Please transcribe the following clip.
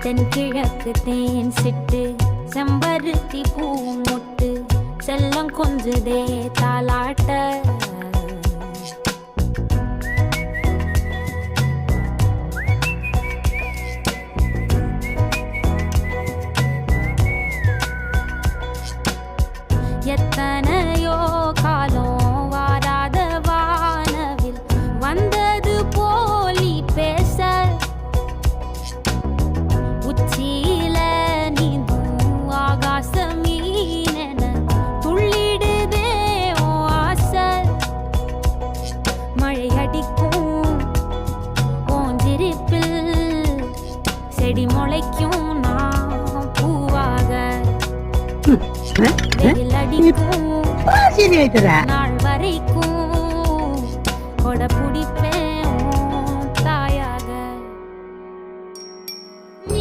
தென்கிழக்கு தேன் சிட்டு செம்பருத்தி பூ முட்டு செல்லம் கொஞ்சுதே தாலாட்ட எத்தனையோ காலம் வாராத வானவில் வந்தது போலி பேச உச்சியில நீந்தும் ஆகாச மீனென துள்ளிடுதே ஓ ஆசை மழை அடிக்கும் ஓஞ்சிருப்பில் செடி முளைக்கும் நான் பூவாக வெயில் அடிக்கும் நாள் வரைக்கும் கொடை பிடிப்பேன்